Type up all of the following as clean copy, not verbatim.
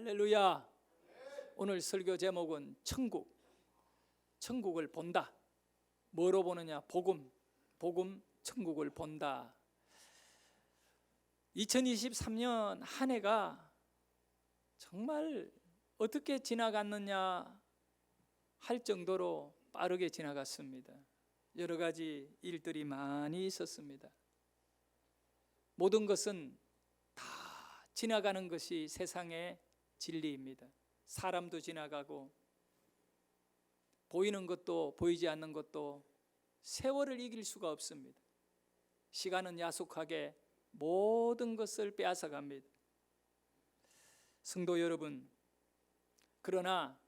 할렐루야. 오늘 설교 제목은 천국을 본다. 뭐로 보느냐? 복음, 천국을 본다. 2023년 한 해가 정말 어떻게 지나갔느냐 할 정도로 빠르게 지나갔습니다. 여러 가지 일들이 많이 있었습니다. 모든 것은 다 지나가는 것이 세상의 진리입니다. 사람도 지나가고 보이는 것도 보이지 않는 것도 세월을 이길 수가 없습니다. 시간은 야속하게 모든 것을 빼앗아 갑니다. 성도 여러분, 그러나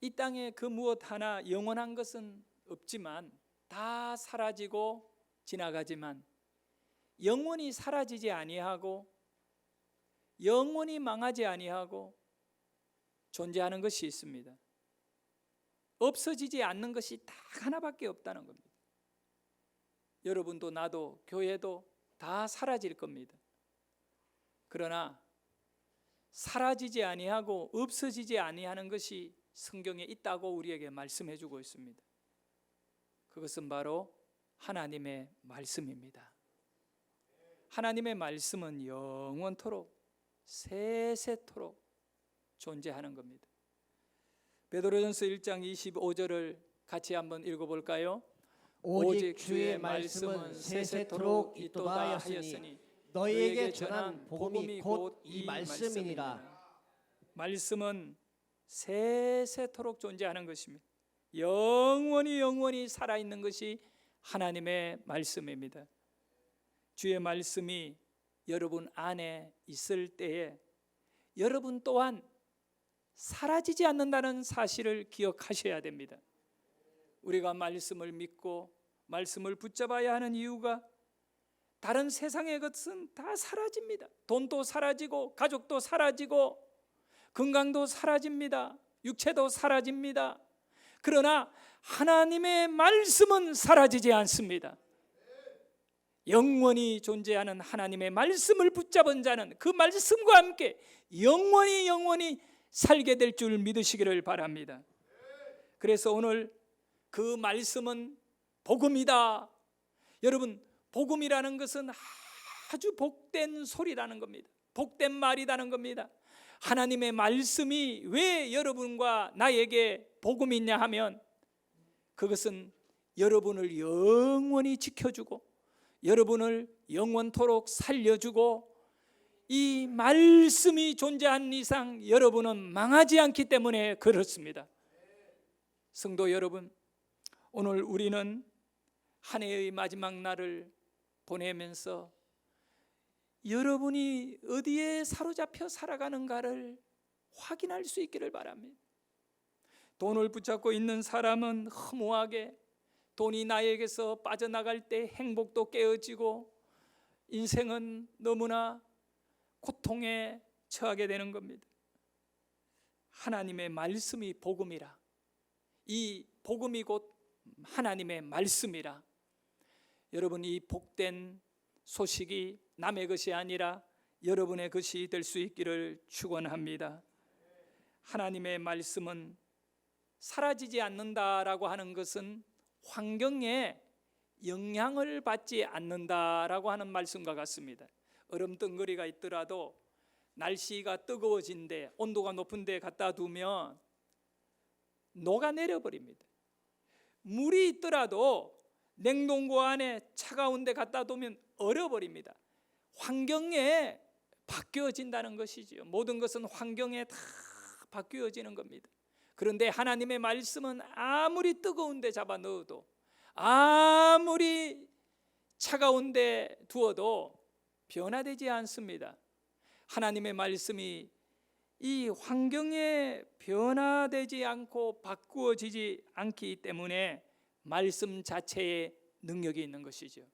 이 땅에 그 무엇 하나 영원한 것은 없지만 다 사라지고 지나가지만 영원히 사라지지 아니하고 영원히 망하지 아니하고 존재하는 것이 있습니다. 없어지지 않는 것이 딱 하나밖에 없다는 겁니다. 여러분도 나도 교회도 다 사라질 겁니다. 그러나 사라지지 아니하고 없어지지 아니하는 것이 성경에 있다고 우리에게 말씀해 주고 있습니다. 그것은 바로 하나님의 말씀입니다. 하나님의 말씀은 영원토록 세세토록 존재하는 겁니다. 베드로전서 1장 25절을 같이 한번 읽어볼까요? 오직 주의 말씀은 세세토록 있도다 하였으니 너희에게 전한 복음이 곧 이 말씀이니라. 말씀은 세세토록 존재하는 것입니다. 영원히 살아있는 것이 하나님의 말씀입니다. 주의 말씀이 여러분 안에 있을 때에 여러분 또한 사라지지 않는다는 사실을 기억하셔야 됩니다. 우리가 말씀을 믿고 말씀을 붙잡아야 하는 이유가 다른 세상의 것은 다 사라집니다. 돈도 사라지고 가족도 사라지고 건강도 사라집니다. 육체도 사라집니다. 그러나 하나님의 말씀은 사라지지 않습니다. 영원히 존재하는 하나님의 말씀을 붙잡은 자는 그 말씀과 함께 영원히 살게 될 줄 믿으시기를 바랍니다. 그래서 오늘 그 말씀은 복음이다. 여러분, 복음이라는 것은 아주 복된 소리라는 겁니다. 복된 말이라는 겁니다. 하나님의 말씀이 왜 여러분과 나에게 복음이냐 하면 그것은 여러분을 영원히 지켜주고 여러분을 영원토록 살려주고 이 말씀이 존재한 이상 여러분은 망하지 않기 때문에 그렇습니다. 성도 여러분, 오늘 우리는 한 해의 마지막 날을 보내면서 여러분이 어디에 사로잡혀 살아가는가를 확인할 수 있기를 바랍니다. 돈을 붙잡고 있는 사람은 허무하게 돈이 나에게서 빠져나갈 때 행복도 깨어지고 인생은 너무나 고통에 처하게 되는 겁니다. 하나님의 말씀이 복음이라, 이 복음이 곧 하나님의 말씀이라, 여러분 이 복된 소식이 남의 것이 아니라 여러분의 것이 될 수 있기를 축원합니다. 하나님의 말씀은 사라지지 않는다라고 하는 것은 환경에 영향을 받지 않는다라고 하는 말씀과 같습니다. 얼음덩어리가 있더라도 날씨가 뜨거워진데 온도가 높은 데 갖다 두면 녹아내려 버립니다. 물이 있더라도 냉동고 안에 차가운 데 갖다 두면 얼어버립니다. 환경에 바뀌어진다는 것이지요. 모든 것은 환경에 다 바뀌어지는 겁니다. 그런데 하나님의 말씀은 아무리 뜨거운 데 잡아 넣어도 아무리 차가운 데 두어도 변화되지 않습니다. 하나님의 말씀이 이 환경에 변화되지 않고 바꾸어지지 않기 때문에 말씀 자체에 능력이 있는 것이죠.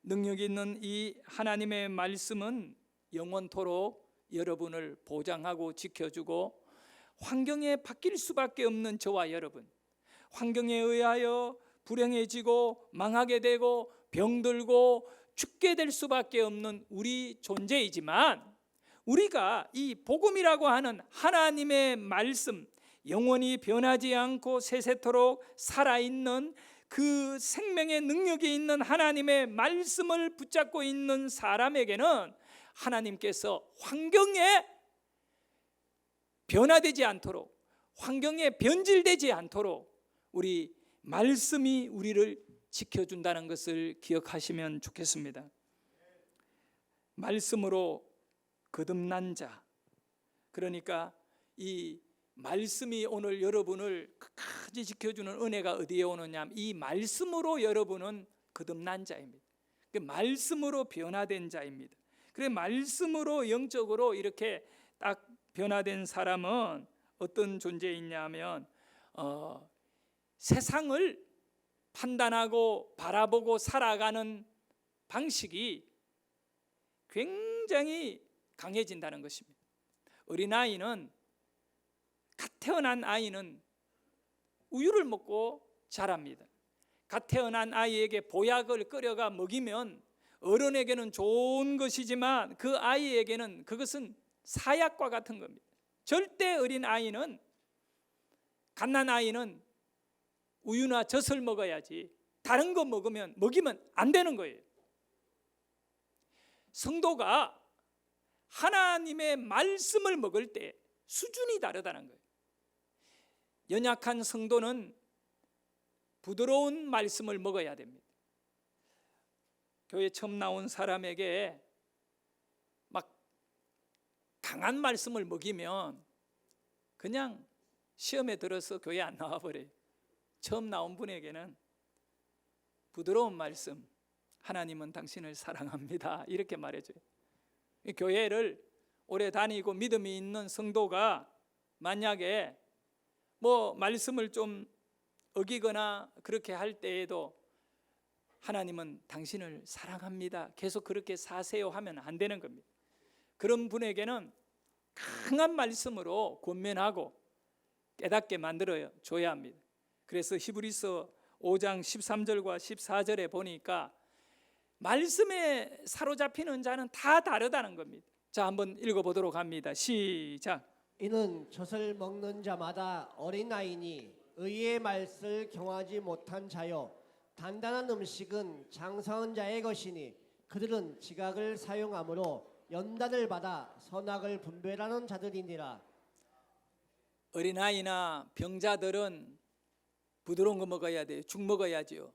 능력이 있는 이 하나님의 말씀은 영원토록 여러분을 보장하고 지켜주고 환경에 바뀔 수밖에 없는 저와 여러분, 환경에 의하여 불행해지고 망하게 되고 병들고 죽게 될 수밖에 없는 우리 존재이지만 우리가 이 복음이라고 하는 하나님의 말씀, 영원히 변하지 않고 세세토록 살아있는 그 생명의 능력이 있는 하나님의 말씀을 붙잡고 있는 사람에게는 하나님께서 환경에 변화되지 않도록, 환경에 변질되지 않도록 우리 말씀이 우리를 지켜준다는 것을 기억하시면 좋겠습니다. 말씀으로 거듭난 자, 그러니까 이 말씀이 오늘 여러분을 끝까지 지켜주는 은혜가 어디에 오느냐, 이 말씀으로 여러분은 거듭난 자입니다. 그 말씀으로 변화된 자입니다. 그래, 말씀으로 영적으로 이렇게 딱 변화된 사람은 어떤 존재이냐면 세상을 판단하고 바라보고 살아가는 방식이 굉장히 강해진다는 것입니다. 어린아이는, 갓 태어난 아이는 우유를 먹고 자랍니다. 갓 태어난 아이에게 보약을 끓여가 먹이면 어른에게는 좋은 것이지만 그 아이에게는 그것은 사약과 같은 겁니다. 절대 어린 아이는, 갓난 아이는 우유나 젖을 먹어야지 다른 거 먹으면 먹이면 안 되는 거예요. 성도가 하나님의 말씀을 먹을 때 수준이 다르다는 거예요. 연약한 성도는 부드러운 말씀을 먹어야 됩니다. 교회 처음 나온 사람에게 막 강한 말씀을 먹이면 그냥 시험에 들어서 교회 안 나와버려요. 처음 나온 분에게는 부드러운 말씀, 하나님은 당신을 사랑합니다, 이렇게 말해줘요. 교회를 오래 다니고 믿음이 있는 성도가 만약에 말씀을 좀 어기거나 그렇게 할 때에도 하나님은 당신을 사랑합니다, 계속 그렇게 사세요 하면 안 되는 겁니다. 그런 분에게는 강한 말씀으로 권면하고 깨닫게 만들어 줘야 합니다. 그래서 히브리서 5장 13절과 14절에 보니까 말씀에 사로잡히는 자는 다 다르다는 겁니다. 자, 한번 읽어보도록 합니다. 시작. 이는 젖을 먹는 자마다 어린아이니 의의 말씀을 경하지 못한 자요, 단단한 음식은 장성한 자의 것이니 그들은 지각을 사용함으로 연단을 받아 선악을 분별하는 자들이니라. 어린아이나 병자들은 부드러운 거 먹어야 돼요. 죽 먹어야지요.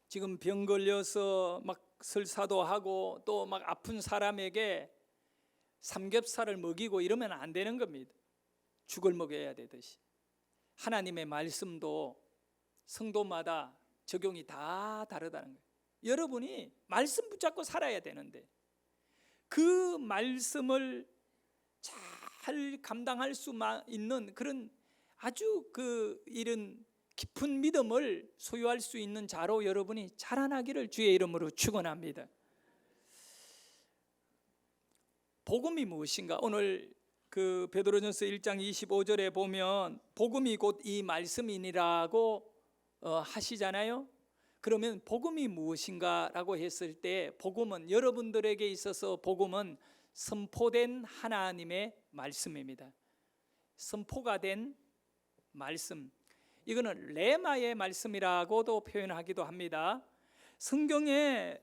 지금 병 걸려서 막 설사도 하고 또 막 아픈 사람에게 삼겹살을 먹이고 이러면 안 되는 겁니다. 죽을 먹여야 되듯이 하나님의 말씀도 성도마다 적용이 다 다르다는 거예요. 여러분이 말씀 붙잡고 살아야 되는데 그 말씀을 잘 감당할 수 있는 그런 아주 이런 깊은 믿음을 소유할 수 있는 자로 여러분이 자라나기를 주의 이름으로 축원합니다. 복음이 무엇인가? 오늘 그 베드로전서 1장 25절에 보면 복음이 곧 이 말씀이니라고 하시잖아요. 그러면 복음이 무엇인가라고 했을 때 복음은, 여러분들에게 있어서 복음은 선포된 하나님의 말씀입니다. 선포가 된 말씀, 이거는 레마의 말씀이라고도 표현하기도 합니다. 성경에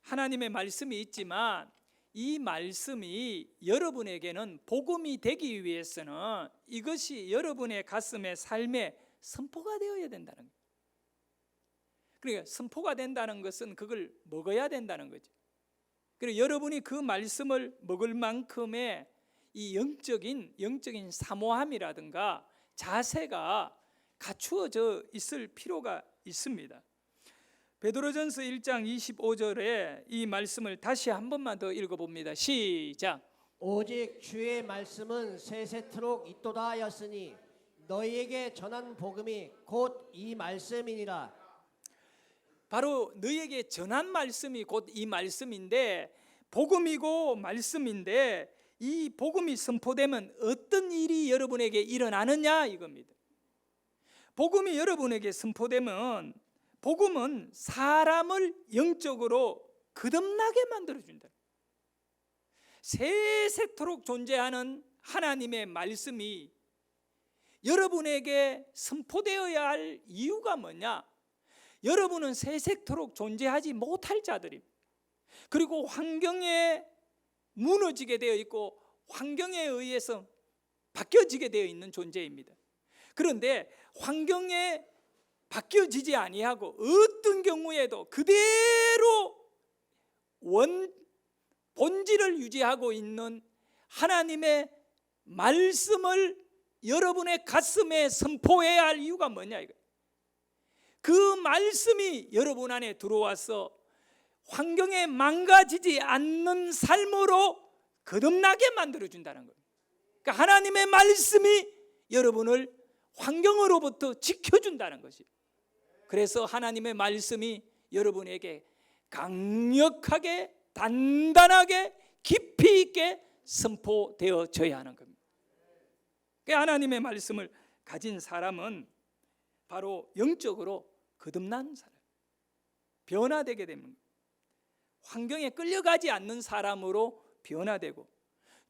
하나님의 말씀이 있지만 이 말씀이 여러분에게는 복음이 되기 위해서는 이것이 여러분의 가슴에, 삶에 선포가 되어야 된다는 거예요. 그러니까 선포가 된다는 것은 그걸 먹어야 된다는 거죠. 그리고 여러분이 그 말씀을 먹을 만큼의 이 영적인 사모함이라든가 자세가 갖추어져 있을 필요가 있습니다. 베드로전서 1장 25절에 이 말씀을 다시 한 번만 더 읽어봅니다. 시작. 오직 주의 말씀은 세세토록 있도다 하였으니 너희에게 전한 복음이 곧 이 말씀이니라. 바로 너희에게 전한 말씀이 곧 이 말씀인데, 복음이고 말씀인데 이 복음이 선포되면 어떤 일이 여러분에게 일어나느냐 이겁니다. 복음이 여러분에게 선포되면 복음은 사람을 영적으로 거듭나게 만들어준다. 세세토록 존재하는 하나님의 말씀이 여러분에게 선포되어야 할 이유가 뭐냐? 여러분은 세세토록 존재하지 못할 자들입니다. 그리고 환경에 무너지게 되어 있고 환경에 의해서 바뀌어지게 되어 있는 존재입니다. 그런데 환경에 바뀌어지지 아니하고 어떤 경우에도 그대로 본질을 유지하고 있는 하나님의 말씀을 여러분의 가슴에 선포해야 할 이유가 뭐냐 이거. 그 말씀이 여러분 안에 들어와서 환경에 망가지지 않는 삶으로 거듭나게 만들어준다는 거예요. 그러니까 하나님의 말씀이 여러분을 환경으로부터 지켜준다는 것이에요. 그래서 하나님의 말씀이 여러분에게 강력하게 단단하게 깊이 있게 선포되어져야 하는 겁니다. 그러니까 하나님의 말씀을 가진 사람은 바로 영적으로 거듭난 사람, 변화되게 됩니다. 환경에 끌려가지 않는 사람으로 변화되고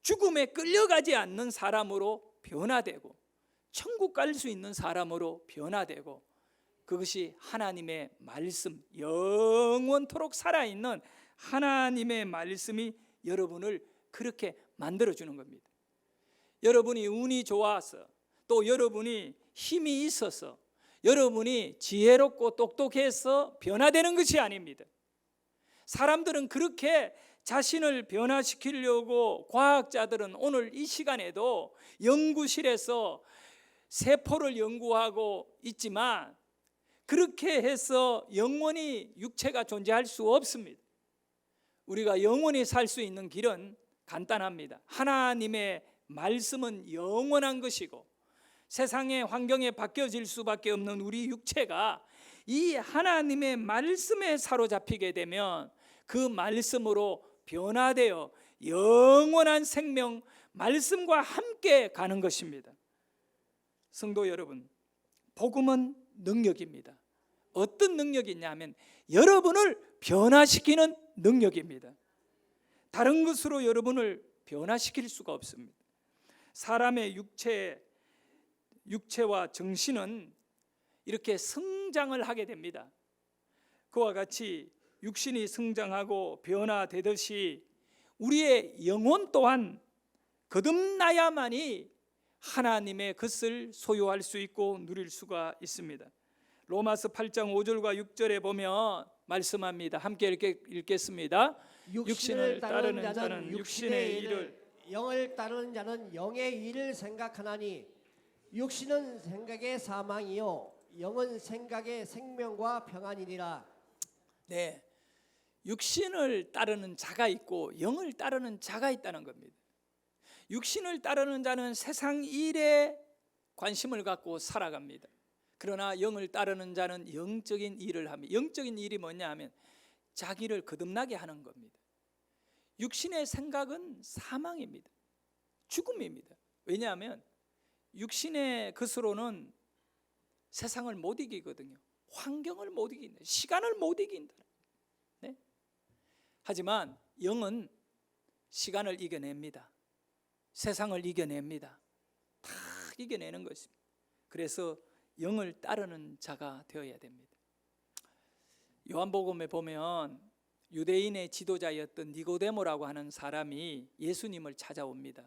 죽음에 끌려가지 않는 사람으로 변화되고 천국 갈 수 있는 사람으로 변화되고 그것이 하나님의 말씀, 영원토록 살아있는 하나님의 말씀이 여러분을 그렇게 만들어주는 겁니다. 여러분이 운이 좋아서 또 여러분이 힘이 있어서 여러분이 지혜롭고 똑똑해서 변화되는 것이 아닙니다. 사람들은 그렇게 자신을 변화시키려고 과학자들은 오늘 이 시간에도 연구실에서 세포를 연구하고 있지만 그렇게 해서 영원히 육체가 존재할 수 없습니다. 우리가 영원히 살 수 있는 길은 간단합니다. 하나님의 말씀은 영원한 것이고 세상의 환경에 바뀌어질 수밖에 없는 우리 육체가 이 하나님의 말씀에 사로잡히게 되면 그 말씀으로 변화되어 영원한 생명 말씀과 함께 가는 것입니다. 성도 여러분, 복음은 능력입니다. 어떤 능력이냐 하면 여러분을 변화시키는 능력입니다. 다른 것으로 여러분을 변화시킬 수가 없습니다. 사람의 육체와 정신은 이렇게 성장을 하게 됩니다. 그와 같이 육신이 성장하고 변화되듯이 우리의 영혼 또한 거듭나야만이 하나님의 것을 소유할 수 있고 누릴 수가 있습니다. 로마서 8장 5절과 6절에 보면 말씀합니다. 함께 읽겠습니다. 육신을 따르는 자는 육신의 일을, 영을 따르는 자는 영의 일을 생각하나니 육신은 생각의 사망이요 영은 생각의 생명과 평안이니라. 네, 육신을 따르는 자가 있고 영을 따르는 자가 있다는 겁니다. 육신을 따르는 자는 세상 일에 관심을 갖고 살아갑니다. 그러나 영을 따르는 자는 영적인 일을 합니다. 영적인 일이 뭐냐 하면 자기를 거듭나게 하는 겁니다. 육신의 생각은 사망입니다. 죽음입니다. 왜냐하면 육신의 것으로는 세상을 못 이기거든요. 환경을 못 이긴다. 시간을 못 이긴다. 네? 하지만 영은 시간을 이겨냅니다. 세상을 이겨냅니다. 다 이겨내는 것입니다. 그래서 영을 따르는 자가 되어야 됩니다. 요한복음에 보면 유대인의 지도자였던 니고데모라고 하는 사람이 예수님을 찾아옵니다.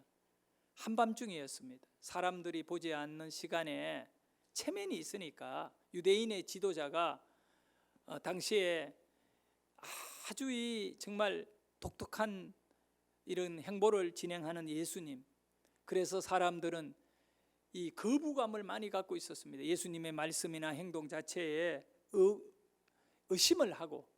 한밤중이었습니다. 사람들이 보지 않는 시간에 체면이 있으니까 유대인의 지도자가 당시에 아주 정말 독특한 이런 행보를 진행하는 예수님, 그래서 사람들은 이 거부감을 많이 갖고 있었습니다. 예수님의 말씀이나 행동 자체에 의심을 하고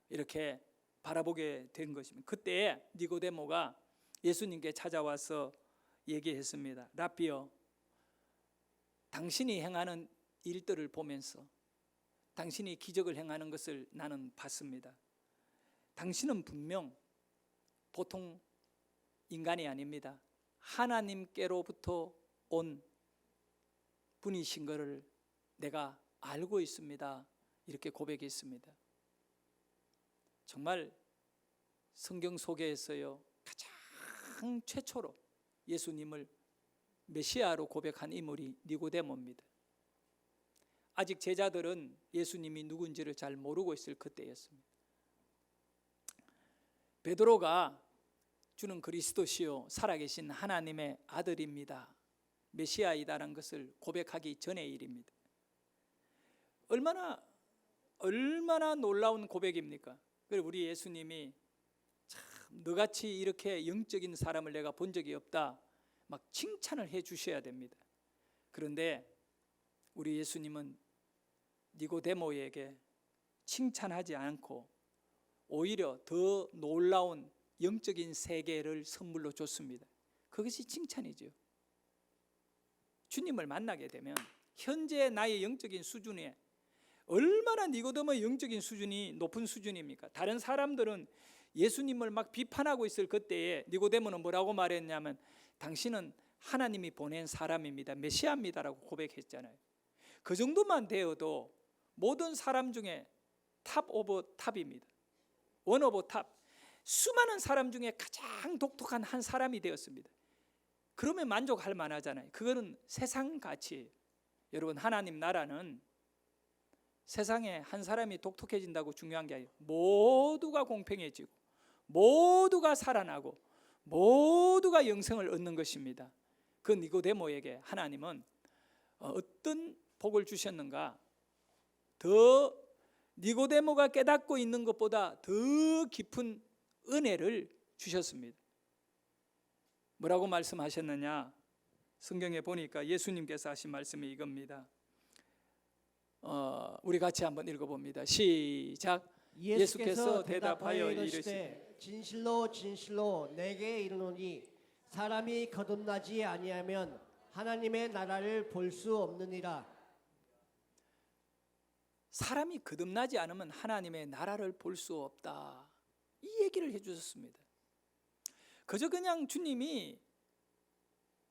이렇게 바라보게 된 것입니다. 그때 니고데모가 예수님께 찾아와서 얘기했습니다. 라비여, 당신이 행하는 일들을 보면서 당신이 기적을 행하는 것을 나는 봤습니다. 당신은 분명 보통 인간이 아닙니다. 하나님께로부터 온 분이신 것을 내가 알고 있습니다. 이렇게 고백했습니다. 정말 성경 속에서요 가장 가장 최초로 예수님을 메시아로 고백한 인물이 니고데모입니다. 아직 제자들은 예수님이 누군지를 잘 모르고 있을 그때였습니다. 베드로가 주는 그리스도시요 살아계신 하나님의 아들입니다, 메시아이다라는 것을 고백하기 전의 일입니다. 얼마나 놀라운 고백입니까? 그리고 우리 예수님이 참 너같이 이렇게 영적인 사람을 내가 본 적이 없다 막 칭찬을 해 주셔야 됩니다. 그런데 우리 예수님은 니고데모에게 칭찬하지 않고 오히려 더 놀라운 영적인 세계를 선물로 줬습니다. 그것이 칭찬이죠. 주님을 만나게 되면 현재 나의 영적인 수준에 얼마나 니고데모의 영적인 수준이 높은 수준입니까? 다른 사람들은 예수님을 막 비판하고 있을 그때에 니고데모는 뭐라고 말했냐면 당신은 하나님이 보낸 사람입니다, 메시아입니다라고 고백했잖아요. 그 정도만 되어도 모든 사람 중에 탑 오브 탑입니다. 원 오브 탑. 수많은 사람 중에 가장 독특한 한 사람이 되었습니다. 그러면 만족할 만하잖아요. 그거는 세상 가치예요. 여러분, 하나님 나라는 세상에 한 사람이 독특해진다고 중요한 게 아니에요. 모두가 공평해지고 모두가 살아나고 모두가 영생을 얻는 것입니다. 그 니고데모에게 하나님은 어떤 복을 주셨는가? 더 니고데모가 깨닫고 있는 것보다 더 깊은 은혜를 주셨습니다. 뭐라고 말씀하셨느냐? 성경에 보니까 예수님께서 하신 말씀이 이겁니다. 우리 같이 한번 읽어봅니다. 시작. 예수께서 대답하여 이르시되 진실로 진실로 내게 이르노니 사람이 거듭나지 아니하면 하나님의 나라를 볼 수 없느니라. 사람이 거듭나지 않으면 하나님의 나라를 볼 수 없다, 이 얘기를 해주셨습니다. 그저 그냥 주님이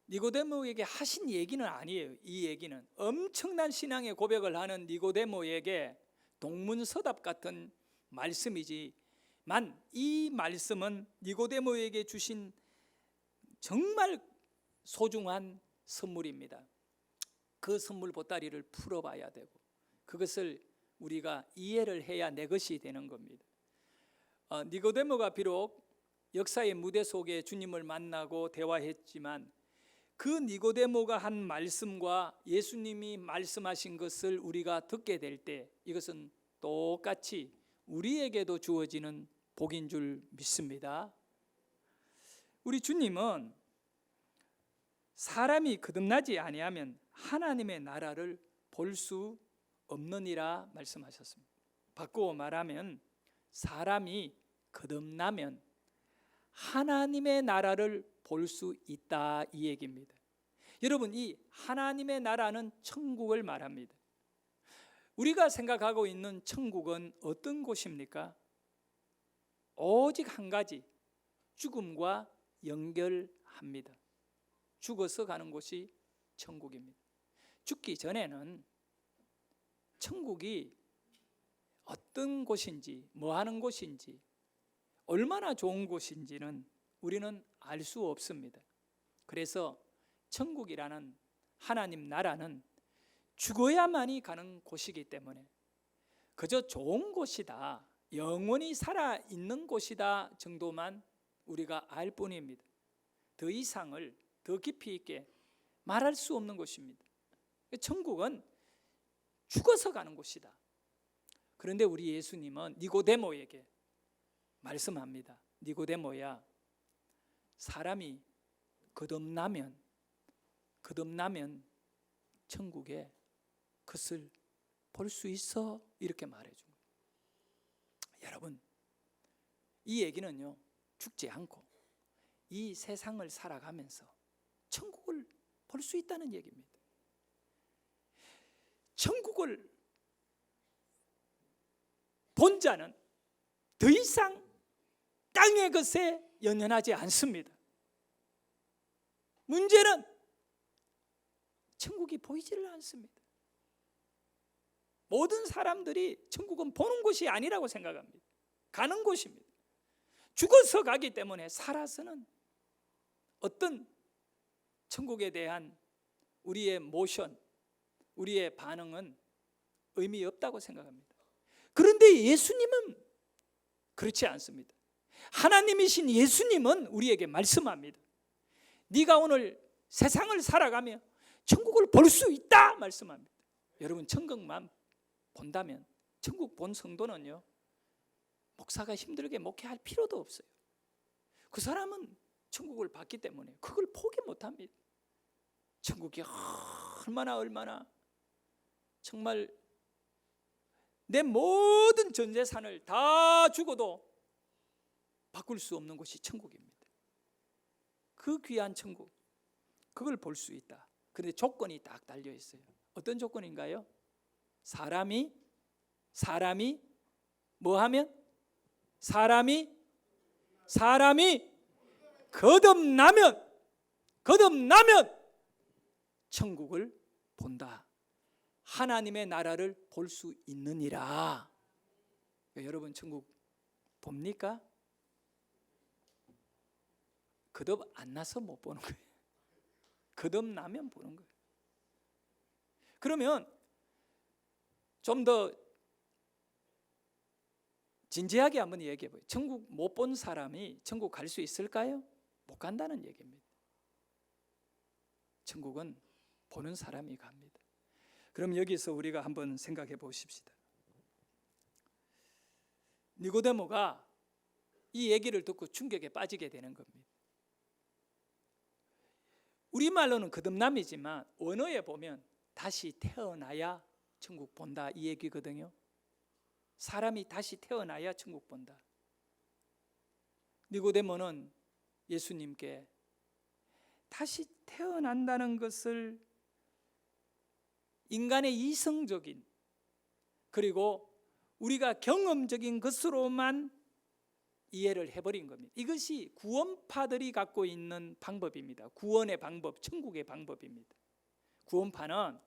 니고데모에게 하신 얘기는 아니에요. 이 얘기는 엄청난 신앙의 고백을 하는 니고데모에게 동문서답 같은 말씀이지만 이 말씀은 니고데모에게 주신 정말 소중한 선물입니다. 그 선물 보따리를 풀어봐야 되고 그것을 우리가 이해를 해야 내 것이 되는 겁니다. 니고데모가 비록 역사의 무대 속에 주님을 만나고 대화했지만 그 니고데모가 한 말씀과 예수님이 말씀하신 것을 우리가 듣게 될 때 이것은 똑같이 우리에게도 주어지는 복인 줄 믿습니다. 우리 주님은 사람이 거듭나지 아니하면 하나님의 나라를 볼 수 없느니라 말씀하셨습니다. 바꾸어 말하면 사람이 거듭나면 하나님의 나라를 볼 수 있다, 이 얘기입니다. 여러분, 이 하나님의 나라는 천국을 말합니다. 우리가 생각하고 있는 천국은 어떤 곳입니까? 오직 한 가지, 죽음과 연결합니다. 죽어서 가는 곳이 천국입니다. 죽기 전에는 천국이 어떤 곳인지, 뭐 하는 곳인지, 얼마나 좋은 곳인지는 우리는 알 수 없습니다. 그래서 천국이라는 하나님 나라는 죽어야만이 가는 곳이기 때문에 그저 좋은 곳이다, 영원히 살아있는 곳이다 정도만 우리가 알 뿐입니다. 더 이상을 더 깊이 있게 말할 수 없는 곳입니다. 천국은 죽어서 가는 곳이다. 그런데 우리 예수님은 니고데모에게 말씀합니다. 니고데모야, 사람이 거듭나면 천국에 그것을 볼 수 있어, 이렇게 말해준 거예요. 여러분, 이 얘기는요, 죽지 않고 이 세상을 살아가면서 천국을 볼 수 있다는 얘기입니다. 천국을 본 자는 더 이상 땅의 것에 연연하지 않습니다. 문제는 천국이 보이지를 않습니다. 모든 사람들이 천국은 보는 곳이 아니라고 생각합니다. 가는 곳입니다. 죽어서 가기 때문에 살아서는 어떤 천국에 대한 우리의 모션, 우리의 반응은 의미 없다고 생각합니다. 그런데 예수님은 그렇지 않습니다. 하나님이신 예수님은 우리에게 말씀합니다. 네가 오늘 세상을 살아가며 천국을 볼 수 있다 말씀합니다. 여러분, 천국만 본다면, 천국 본 성도는요, 목사가 힘들게 목회할 필요도 없어요. 그 사람은 천국을 봤기 때문에 그걸 포기 못합니다. 천국이 얼마나 정말 내 모든 전 재산을 다 주고도 바꿀 수 없는 곳이 천국입니다. 그 귀한 천국, 그걸 볼 수 있다. 그런데 조건이 딱 달려 있어요. 어떤 조건인가요? 사람이 뭐 하면? 사람이 거듭나면 천국을 본다. 하나님의 나라를 볼 수 있느니라. 여러분, 천국 봅니까? 거듭 안 나서 못 보는 거예요. 거듭나면 보는 거예요. 그러면 좀 더 진지하게 한번 얘기해 봐요. 천국 못 본 사람이 천국 갈 수 있을까요? 못 간다는 얘기입니다. 천국은 보는 사람이 갑니다. 그럼 여기서 우리가 한번 생각해 보십시다. 니고데모가 이 얘기를 듣고 충격에 빠지게 되는 겁니다. 우리말로는 거듭남이지만 원어에 보면 다시 태어나야 천국 본다 이 얘기거든요. 사람이 다시 태어나야 천국 본다. 니고데모는 예수님께 다시 태어난다는 것을 인간의 이성적인, 그리고 우리가 경험적인 것으로만 이해를 해버린 겁니다. 이것이 구원파들이 갖고 있는 방법입니다. 구원의 방법, 천국의 방법입니다. 구원파는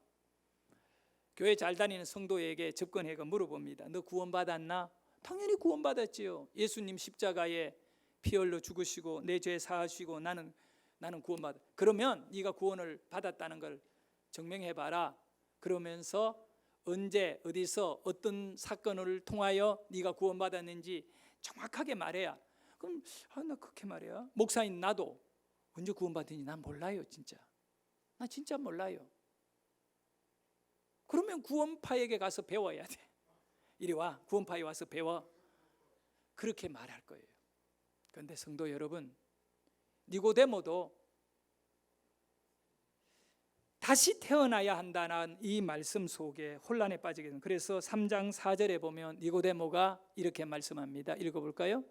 교회 잘 다니는 성도에게 접근해서 물어봅니다. 너 구원받았나? 당연히 구원받았지요. 예수님 십자가에 피 흘려 죽으시고 내 죄 사하시고 나는 구원받아. 그러면 네가 구원을 받았다는 걸 증명해봐라. 그러면서 언제 어디서 어떤 사건을 통하여 네가 구원받았는지 정확하게 말해야. 그럼 나 그렇게 말해야. 목사인 나도 언제 구원받았는지 난 몰라요. 나 진짜 몰라요. 그러면 구원파에게 가서 배워야 돼. 이리 와, 구원파에 와서 배워. 그렇게 말할 거예요. 그런데 성도 여러분, 니고데모도 다시 태어나야 한다는 이 말씀 속에 혼란에 빠지게 됩니다. 그래서 3장 4절에 보면 니고데모가 이렇게 말씀합니다. 읽어볼까요?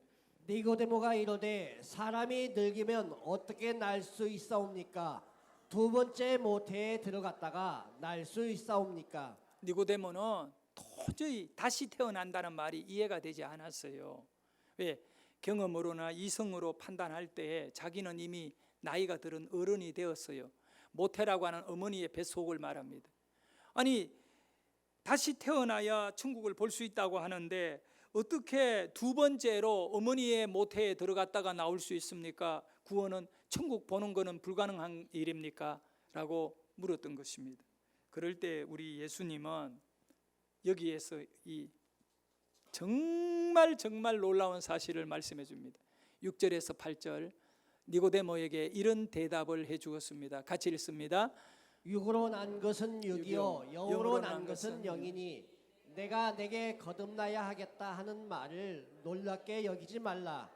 니고데모가 이르되 사람이 늙으면 어떻게 날 수 있사옵니까? 두 번째 모태에 들어갔다가 날 수 있사옵니까? 니고데모는 도저히 다시 태어난다는 말이 이해가 되지 않았어요. 왜? 경험으로나 이성으로 판단할 때 자기는 이미 나이가 들은 어른이 되었어요. 모태라고 하는 어머니의 뱃속을 말합니다. 아니, 다시 태어나야 천국을 볼 수 있다고 하는데 어떻게 두 번째로 어머니의 모태에 들어갔다가 나올 수 있습니까? 구원은 천국 보는 것은 불가능한 일입니까? 라고 물었던 것입니다. 그럴 때 우리 예수님은 여기에서 이 정말 놀라운 사실을 말씀해 줍니다. 6절에서 8절 니고데모에게 이런 대답을 해 주었습니다. 같이 읽습니다. 육으로 난 것은 육이요 영으로 난 것은 영이니 내가 내게 거듭나야 하겠다 하는 말을 놀랍게 여기지 말라.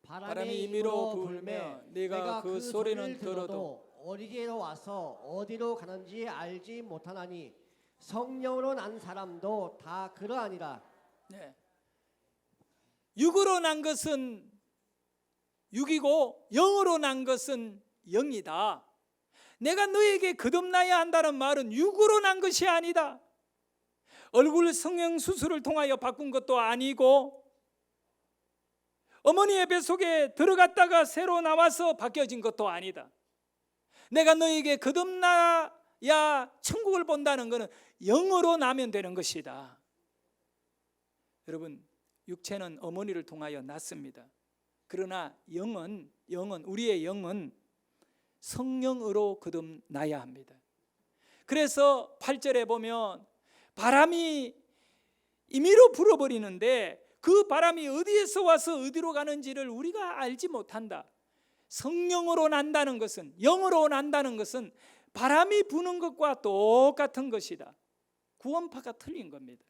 바람이 임의로 불매 내가 그 소리는 들어도 어디로 와서 어디로 가는지 알지 못하나니 성령으로 난 사람도 다 그러하니라. 네. 육으로 난 것은 육이고 영으로 난 것은 영이다. 내가 너에게 거듭나야 한다는 말은 육으로 난 것이 아니다. 얼굴 성형 수술을 통하여 바꾼 것도 아니고 어머니의 뱃속에 들어갔다가 새로 나와서 바뀌어진 것도 아니다. 내가 너에게 거듭나야 천국을 본다는 것은 영으로 나면 되는 것이다. 여러분, 육체는 어머니를 통하여 낳습니다. 그러나 영은 우리의 영은 성령으로 거듭나야 합니다. 그래서 8절에 보면 바람이 임의로 불어버리는데 그 바람이 어디에서 와서 어디로 가는지를 우리가 알지 못한다. 성령으로 난다는 것은, 영으로 난다는 것은 바람이 부는 것과 똑같은 것이다. 구원파가 틀린 겁니다.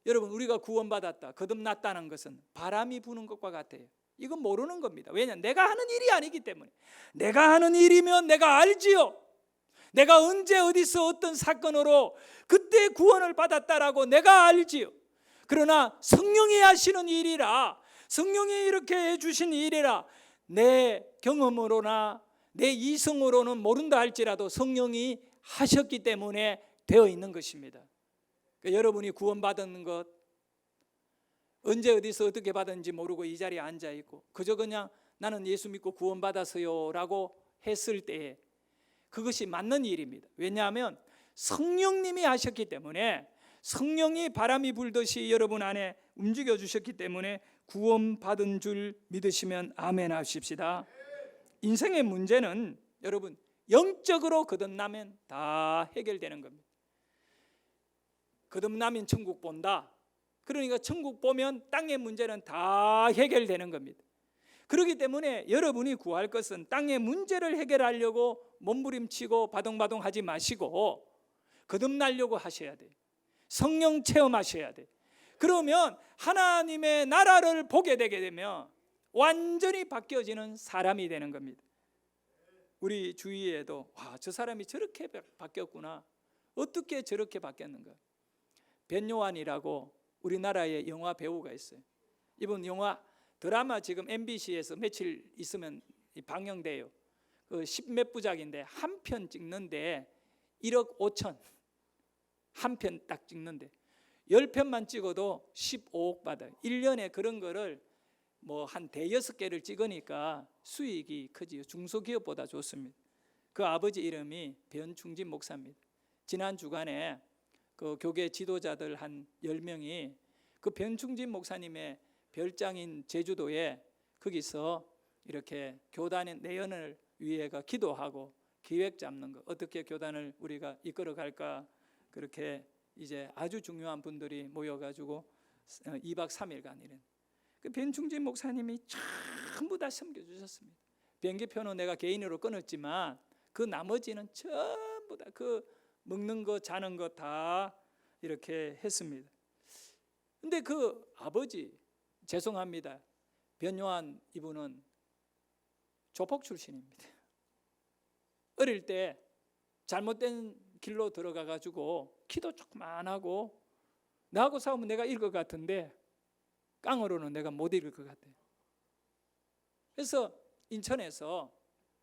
여러분, 우리가 구원받았다, 거듭났다는 것은 바람이 부는 것과 같아요. 이건 모르는 겁니다. 왜냐? 내가 하는 일이 아니기 때문에. 내가 하는 일이면 내가 알지요. 내가 언제 어디서 어떤 사건으로 그때 구원을 받았다라고 내가 알지요. 그러나 성령이 하시는 일이라, 성령이 이렇게 해주신 일이라 내 경험으로나 내 이성으로는 모른다 할지라도 성령이 하셨기 때문에 되어 있는 것입니다. 그러니까 여러분이 구원받은 것 언제 어디서 어떻게 받았는지 모르고 이 자리에 앉아있고 그저 그냥 나는 예수 믿고 구원받았어요 라고 했을 때에 그것이 맞는 일입니다. 왜냐하면 성령님이 하셨기 때문에, 성령이 바람이 불듯이 여러분 안에 움직여 주셨기 때문에 구원받은 줄 믿으시면 아멘 하십시다. 인생의 문제는 여러분 영적으로 거듭나면 다 해결되는 겁니다. 거듭나면 천국 본다. 그러니까 천국 보면 땅의 문제는 다 해결되는 겁니다. 그렇기 때문에 여러분이 구할 것은 땅의 문제를 해결하려고 몸부림치고 바동바동 하지 마시고 거듭나려고 하셔야 돼요. 성령 체험하셔야 돼요. 그러면 하나님의 나라를 보게 되게 되면 완전히 바뀌어지는 사람이 되는 겁니다. 우리 주위에도 와, 저 사람이 저렇게 바뀌었구나. 어떻게 저렇게 바뀌었는가. 변요한이라고 우리나라의 영화 배우가 있어요. 이분 영화 드라마 지금 MBC에서 며칠 있으면 방영돼요. 그 10몇 부작인데 한 편 찍는데 1억 5천, 한 편 딱 찍는데 10편만 찍어도 15억 받아요. 1년에 그런 거를 뭐 한 대여섯 개를 찍으니까 수익이 크지요. 중소기업보다 좋습니다. 그 아버지 이름이 변충진 목사입니다. 지난 주간에 그 교계 지도자들 한 10명이 그 변충진 목사님의 별장인 제주도에 거기서 이렇게 교단의 내연을 위해가 기도하고 기획 잡는 거, 어떻게 교단을 우리가 이끌어 갈까, 그렇게 이제 아주 중요한 분들이 모여가지고 2박 3일간 이런 그 변충진 목사님이 전부 다 섬겨주셨습니다. 비행기표는 내가 개인으로 끊었지만 그 나머지는 전부 다 그 먹는 거 자는 거 다 이렇게 했습니다. 근데 그 아버지, 죄송합니다, 변요한 이분은 조폭 출신입니다. 어릴 때 잘못된 길로 들어가 가지고 키도 조그만하고 나하고 싸우면 내가 이길 것 같은데 깡으로는 내가 못 이길 것 같아요. 그래서 인천에서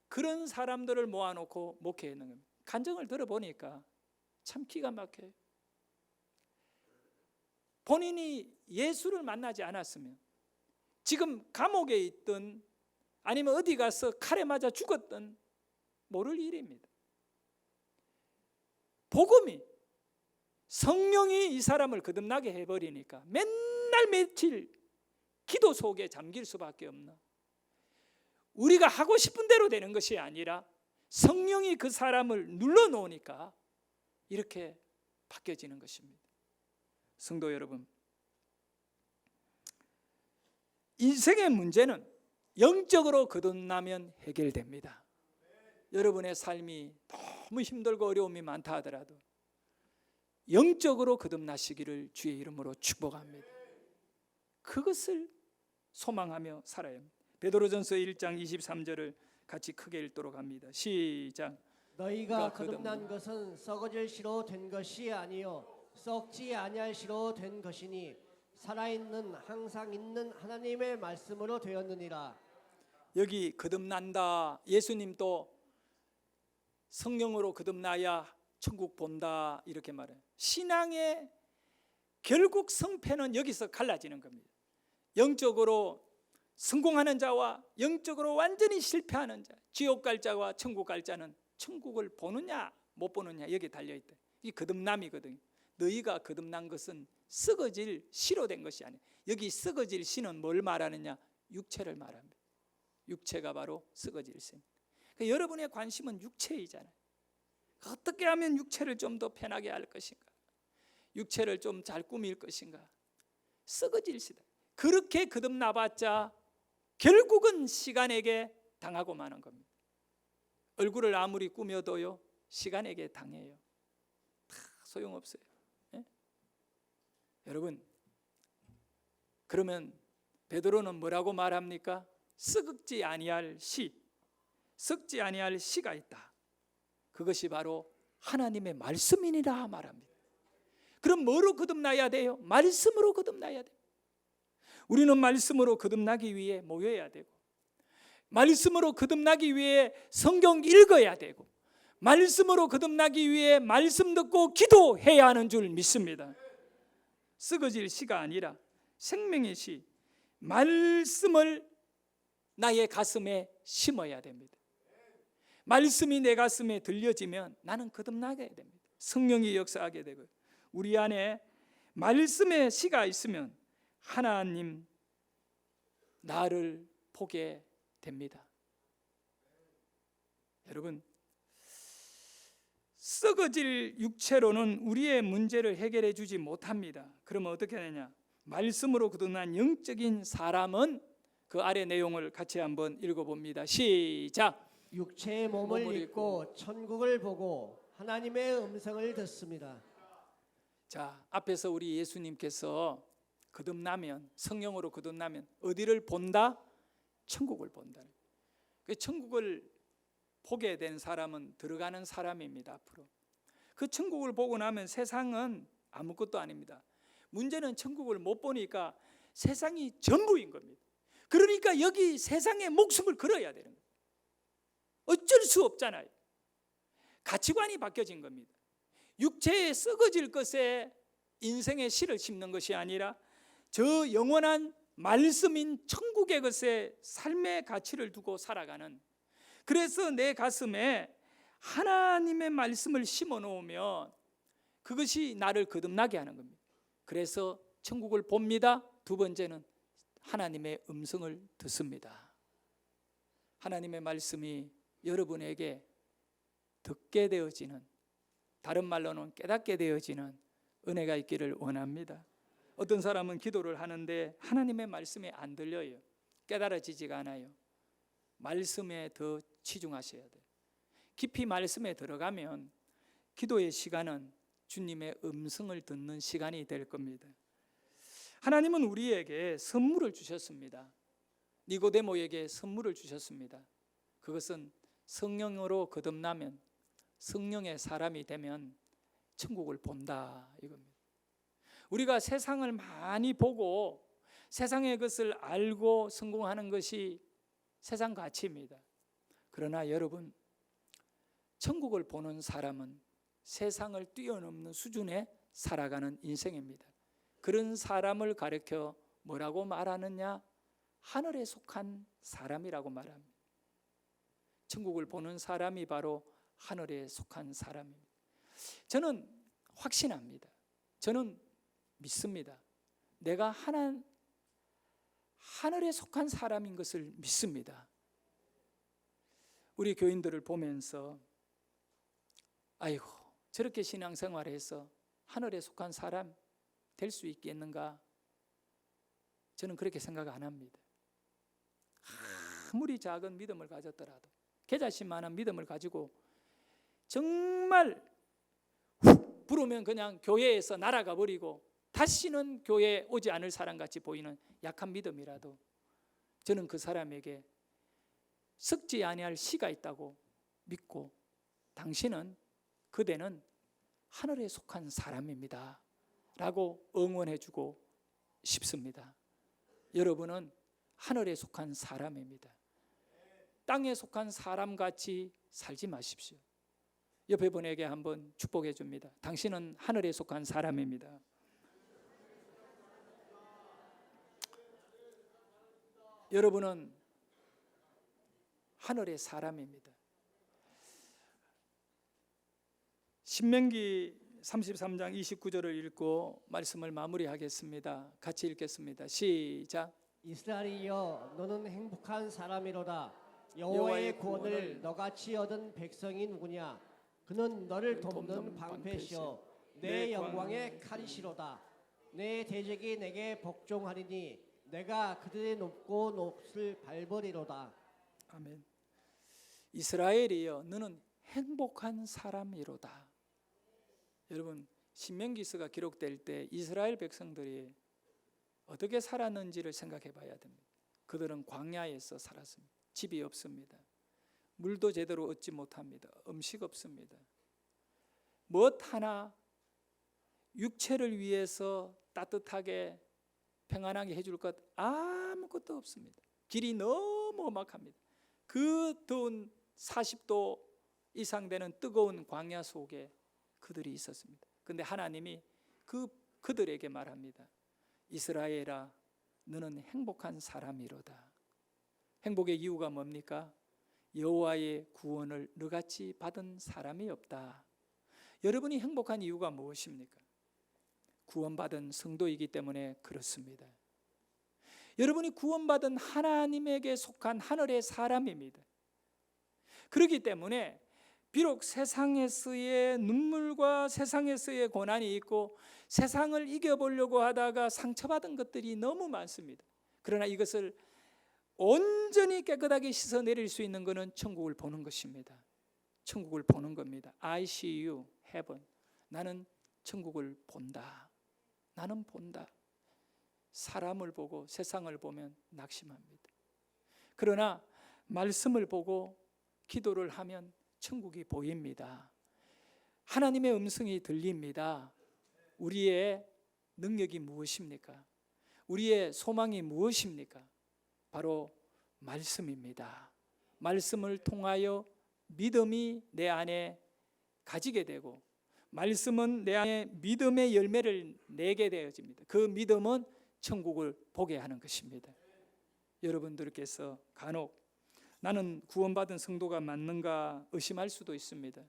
그런 사람들을 모아놓고 목회하는 겁니다. 간증을 들어보니까 참 기가 막혀요. 본인이 예수를 만나지 않았으면 지금 감옥에 있든 아니면 어디 가서 칼에 맞아 죽었든 모를 일입니다. 복음이, 성령이 이 사람을 거듭나게 해버리니까 맨날 며칠 기도 속에 잠길 수밖에 없나. 우리가 하고 싶은 대로 되는 것이 아니라 성령이 그 사람을 눌러놓으니까 이렇게 바뀌어지는 것입니다. 성도 여러분, 인생의 문제는 영적으로 거듭나면 해결됩니다. 여러분의 삶이 너무 힘들고 어려움이 많다 하더라도 영적으로 거듭나시기를 주의 이름으로 축복합니다. 그것을 소망하며 살아야 합니다. 베드로전서 1장 23절을 같이 크게 읽도록 합니다. 시작. 너희가 거듭난 것은 썩어질 시로 된 것이 아니요 썩지 아니할 시로 된 것이니 살아있는 항상 있는 하나님의 말씀으로 되었느니라. 여기 거듭난다, 예수님도 성령으로 거듭나야 천국 본다 이렇게 말해요. 신앙의 결국 성패는 여기서 갈라지는 겁니다. 영적으로 성공하는 자와 영적으로 완전히 실패하는 자, 지옥 갈 자와 천국 갈 자는 천국을 보느냐 못 보느냐 여기에 달려있다. 이 거듭남이거든요. 너희가 거듭난 것은 썩어질 시로 된 것이 아니에요. 여기 썩어질 시는 뭘 말하느냐? 육체를 말합니다. 육체가 바로 썩어질 시입니다. 여러분의 관심은 육체이잖아요. 어떻게 하면 육체를 좀 더 편하게 할 것인가, 육체를 좀 잘 꾸밀 것인가. 썩어질 시대. 그렇게 거듭나봤자 결국은 시간에게 당하고 마는 겁니다. 얼굴을 아무리 꾸며도요, 시간에게 당해요. 다 소용없어요. 예? 여러분, 그러면 베드로는 뭐라고 말합니까? 썩지 아니할 시, 썩지 아니할 시가 있다. 그것이 바로 하나님의 말씀이니라 말합니다. 그럼 뭐로 거듭나야 돼요? 말씀으로 거듭나야 돼요. 우리는 말씀으로 거듭나기 위해 모여야 되고, 말씀으로 거듭나기 위해 성경 읽어야 되고, 말씀으로 거듭나기 위해 말씀 듣고 기도해야 하는 줄 믿습니다. 썩어질 시가 아니라 생명의 시, 말씀을 나의 가슴에 심어야 됩니다. 말씀이 내 가슴에 들려지면 나는 거듭나게 됩니다. 성령이 역사하게 되고, 우리 안에 말씀의 시가 있으면 하나님 나를 보게 됩니다. 여러분, 썩어질 육체로는 우리의 문제를 해결해 주지 못합니다. 그러면 어떻게 되냐? 말씀으로 거듭난 영적인 사람은 그 아래 내용을 같이 한번 읽어봅니다. 시작. 육체의 몸을 입고 천국을 보고 하나님의 음성을 듣습니다. 자, 앞에서 우리 예수님께서 거듭나면, 성령으로 거듭나면 어디를 본다? 천국을 본다. 그 천국을 보게 된 사람은 들어가는 사람입니다. 앞으로 그 천국을 보고 나면 세상은 아무것도 아닙니다. 문제는 천국을 못 보니까 세상이 전부인 겁니다. 그러니까 여기 세상에 목숨을 걸어야 되는 거예요. 어쩔 수 없잖아요. 가치관이 바뀌어진 겁니다. 육체에 썩어질 것에 인생의 씨를 심는 것이 아니라 저 영원한 말씀인 천국의 것에 삶의 가치를 두고 살아가는, 그래서 내 가슴에 하나님의 말씀을 심어 놓으면 그것이 나를 거듭나게 하는 겁니다. 그래서 천국을 봅니다. 두 번째는 하나님의 음성을 듣습니다. 하나님의 말씀이 여러분에게 듣게 되어지는, 다른 말로는 깨닫게 되어지는 은혜가 있기를 원합니다. 어떤 사람은 기도를 하는데 하나님의 말씀이 안 들려요. 깨달아지지가 않아요. 말씀에 더 치중하셔야 돼요. 깊이 말씀에 들어가면 기도의 시간은 주님의 음성을 듣는 시간이 될 겁니다. 하나님은 우리에게 선물을 주셨습니다. 니고데모에게 선물을 주셨습니다. 그것은 성령으로 거듭나면, 성령의 사람이 되면 천국을 본다 이겁니다. 우리가 세상을 많이 보고 세상의 것을 알고 성공하는 것이 세상 가치입니다. 그러나 여러분, 천국을 보는 사람은 세상을 뛰어넘는 수준에 살아가는 인생입니다. 그런 사람을 가리켜 뭐라고 말하느냐? 하늘에 속한 사람이라고 말합니다. 천국을 보는 사람이 바로 하늘에 속한 사람입니다. 저는 확신합니다. 저는 믿습니다. 내가 하늘에 속한 사람인 것을 믿습니다. 우리 교인들을 보면서 아이고, 저렇게 신앙생활해서 하늘에 속한 사람 될 수 있겠는가? 저는 그렇게 생각 안 합니다. 아무리 작은 믿음을 가졌더라도, 계자신만한 믿음을 가지고 정말 훅 부르면 그냥 교회에서 날아가 버리고 다시는 교회에 오지 않을 사람같이 보이는 약한 믿음이라도 저는 그 사람에게 썩지 아니할 씨가 있다고 믿고, 당신은, 그대는 하늘에 속한 사람입니다 라고 응원해 주고 싶습니다. 여러분은 하늘에 속한 사람입니다. 땅에 속한 사람같이 살지 마십시오. 옆에 분에게 한번 축복해 줍니다. 당신은 하늘에 속한 사람입니다. 여러분은 하늘의 사람입니다. 신명기 33장 29절을 읽고 말씀을 마무리하겠습니다. 같이 읽겠습니다. 시작. 이스라엘이여, 너는 행복한 사람이로다. 여호와의 구원을 너같이 얻은 백성이 누구냐? 그는 너를 돕는 방패시여 내 영광의 칼이시로다. 내 대적이 내게 복종하리니 내가 그들의 높고 높을 밟으리로다. 아멘. 이스라엘이여 너는 행복한 사람이로다. 여러분 신명기서가 기록될 때 이스라엘 백성들이 어떻게 살았는지를 생각해 봐야 됩니다. 그들은 광야에서 살았습니다. 집이 없습니다. 물도 제대로 얻지 못합니다. 음식 없습니다. 무엇 하나 육체를 위해서 따뜻하게 평안하게 해줄 것 아무것도 없습니다. 길이 너무 험악합니다. 그 더운 40도 이상 되는 뜨거운 광야 속에 그들이 있었습니다. 그런데 하나님이 그들에게 말합니다. 이스라엘아 너는 행복한 사람이로다. 행복의 이유가 뭡니까? 여호와의 구원을 너같이 받은 사람이 없다. 여러분이 행복한 이유가 무엇입니까? 구원받은 성도이기 때문에 그렇습니다. 여러분이 구원받은 하나님에게 속한 하늘의 사람입니다. 그렇기 때문에 비록 세상에서의 눈물과 세상에서의 고난이 있고 세상을 이겨보려고 하다가 상처받은 것들이 너무 많습니다. 그러나 이것을 온전히 깨끗하게 씻어내릴 수 있는 것은 천국을 보는 것입니다. 천국을 보는 겁니다. I see you, heaven. 나는 천국을 본다. 나는 본다. 사람을 보고 세상을 보면 낙심합니다. 그러나 말씀을 보고 기도를 하면 천국이 보입니다. 하나님의 음성이 들립니다. 우리의 능력이 무엇입니까? 우리의 소망이 무엇입니까? 바로 말씀입니다. 말씀을 통하여 믿음이 내 안에 가지게 되고 말씀은 내 안에 믿음의 열매를 내게 되어집니다. 그 믿음은 천국을 보게 하는 것입니다. 여러분들께서 간혹 나는 구원받은 성도가 맞는가 의심할 수도 있습니다.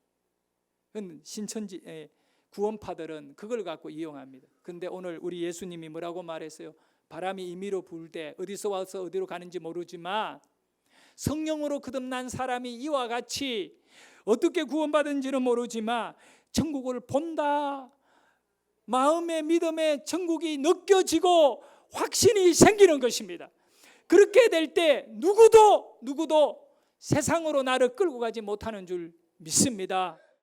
신천지 구원파들은 그걸 갖고 이용합니다. 그런데 오늘 우리 예수님이 뭐라고 말했어요? 바람이 임의로 불 때 어디서 와서 어디로 가는지 모르지만 성령으로 거듭난 사람이 이와 같이 어떻게 구원받은지는 모르지만 천국을 본다. 마음의 믿음의 천국이 느껴지고 확신이 생기는 것입니다. 그렇게 될 때 누구도 세상으로 나를 끌고 가지 못하는 줄 믿습니다.